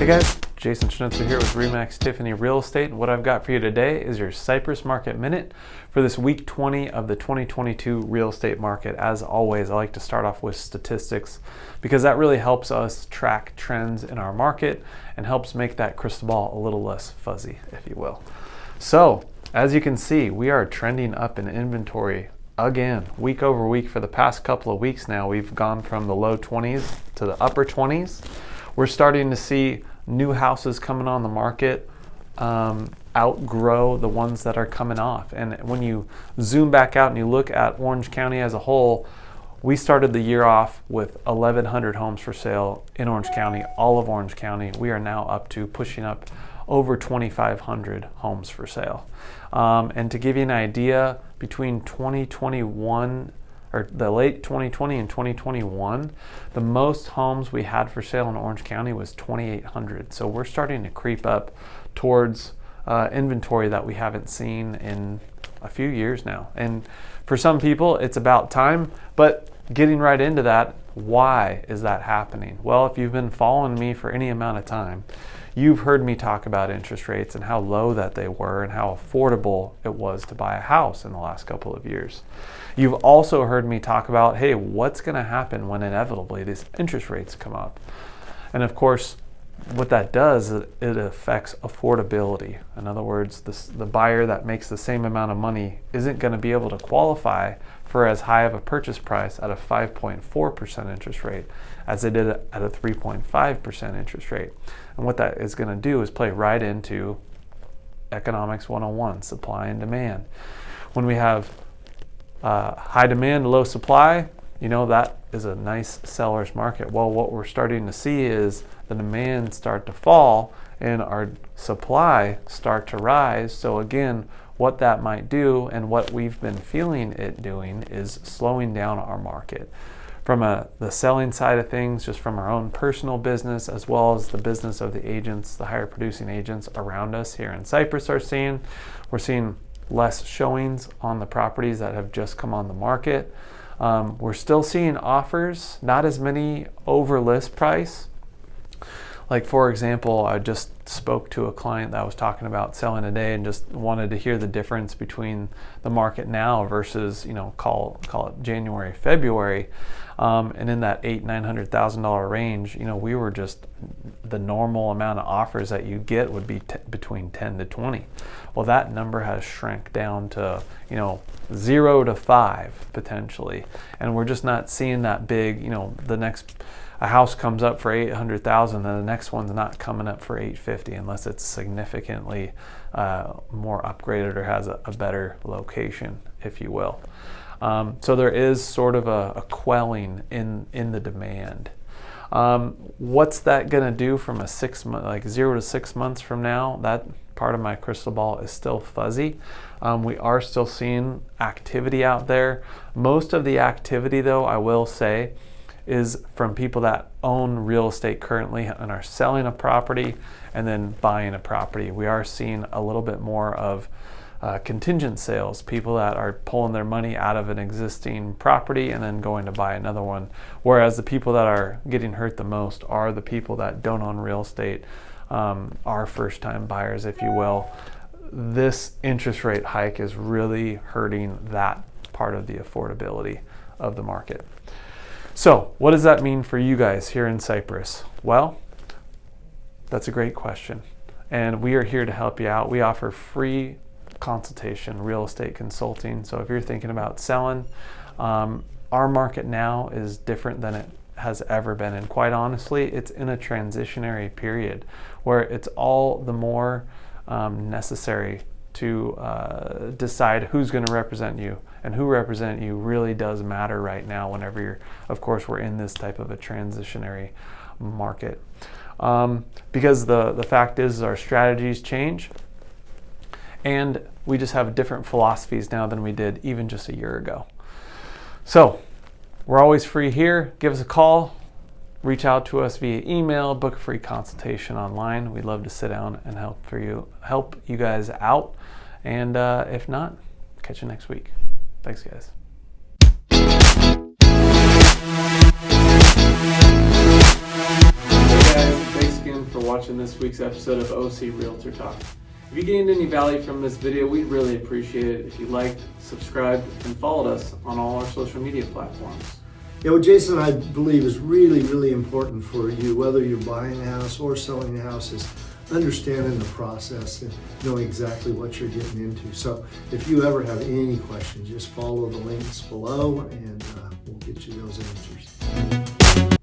Hey guys, Jason Schnitzer here with Remax Tiffany Real Estate. What I've got for you today is your Cypress Market Minute for this week 20 of the 2022 real estate market. As always, I like to start off with statistics because that really helps us track trends in our market and helps make that crystal ball a little less fuzzy, if you will. So, as you can see, we are trending up in inventory again, week over week for the past couple of weeks now. We've gone from the low 20s to the upper 20s. We're starting to see new houses coming on the market outgrow the ones that are coming off. And when you zoom back out and you look at Orange County as a whole, we started the year off with 1,100 homes for sale in Orange County, all of Orange County. We are now up to pushing up over 2,500 homes for sale. And to give you an idea, between 2021 or the late 2020 and 2021, the most homes we had for sale in Orange County was 2,800. So we're starting to creep up towards inventory that we haven't seen in a few years now. And for some people, it's about time, but getting right into that, why is that happening? Well, if you've been following me for any amount of time, you've heard me talk about interest rates and how low that they were and how affordable it was to buy a house in the last couple of years. You've also heard me talk about, hey, what's going to happen when inevitably these interest rates come up? And of course, what that does is it affects affordability. In other words, the buyer that makes the same amount of money isn't going to be able to qualify for as high of a purchase price at a 5.4% interest rate as they did at a 3.5% interest rate. And what that is going to do is play right into economics 101, supply and demand. When we have high demand, low supply, you know, that is a nice seller's market. Well, what we're starting to see is the demand start to fall and our supply start to rise. So again, what that might do and what we've been feeling it doing is slowing down our market. From the selling side of things, just from our own personal business, as well as the business of the agents, the higher producing agents around us here in Cypress we're seeing less showings on the properties that have just come on the market. We're still seeing offers, not as many over list price. Like for example, I just spoke to a client that was talking about selling today and just wanted to hear the difference between the market now versus, you know, call it January, February. And in that $800,000-900,000 range, you know, we were just, the normal amount of offers that you get would be between 10 to 20. Well, that number has shrank down to, you know, 0 to 5 potentially. And we're just not seeing that big, you know, a house comes up for $800,000, then the next one's not coming up for $850 unless it's significantly more upgraded or has a better location, if you will. So there is sort of a quelling in the demand. What's that going to do from a 6 month, like 0 to 6 months from now? That part of my crystal ball is still fuzzy. We are still seeing activity out there. Most of the activity, though, I will say, is from people that own real estate currently and are selling a property and then buying a property. We are seeing a little bit more of contingent sales, people that are pulling their money out of an existing property and then going to buy another one. Whereas the people that are getting hurt the most are the people that don't own real estate, are first-time buyers, if you will. This interest rate hike is really hurting that part of the affordability of the market. So what does that mean for you guys here in Cypress? Well, that's a great question. And we are here to help you out. We offer free consultation, real estate consulting. So if you're thinking about selling, our market now is different than it has ever been. And quite honestly, it's in a transitionary period where it's all the more necessary to decide who's going to represent you, and who represent you really does matter right now whenever we're in this type of a transitionary market. Because the fact is our strategies change and we just have different philosophies now than we did even just a year ago. So we're always free here. Give us a call, reach out to us via email, book a free consultation online. We'd love to sit down and help you guys out. And if not, catch you next week. Thanks, guys. Hey guys, thanks again for watching watching this week's episode of O.C Realtor Talk. If you gained any value from this video, we'd really appreciate it if you liked, subscribed, and followed us on all our social media platforms. Yeah, what Jason and I believe is really, really important for you, whether you're buying a house or selling a house, is understanding the process and knowing exactly what you're getting into. So if you ever have any questions, just follow the links below and we'll get you those answers.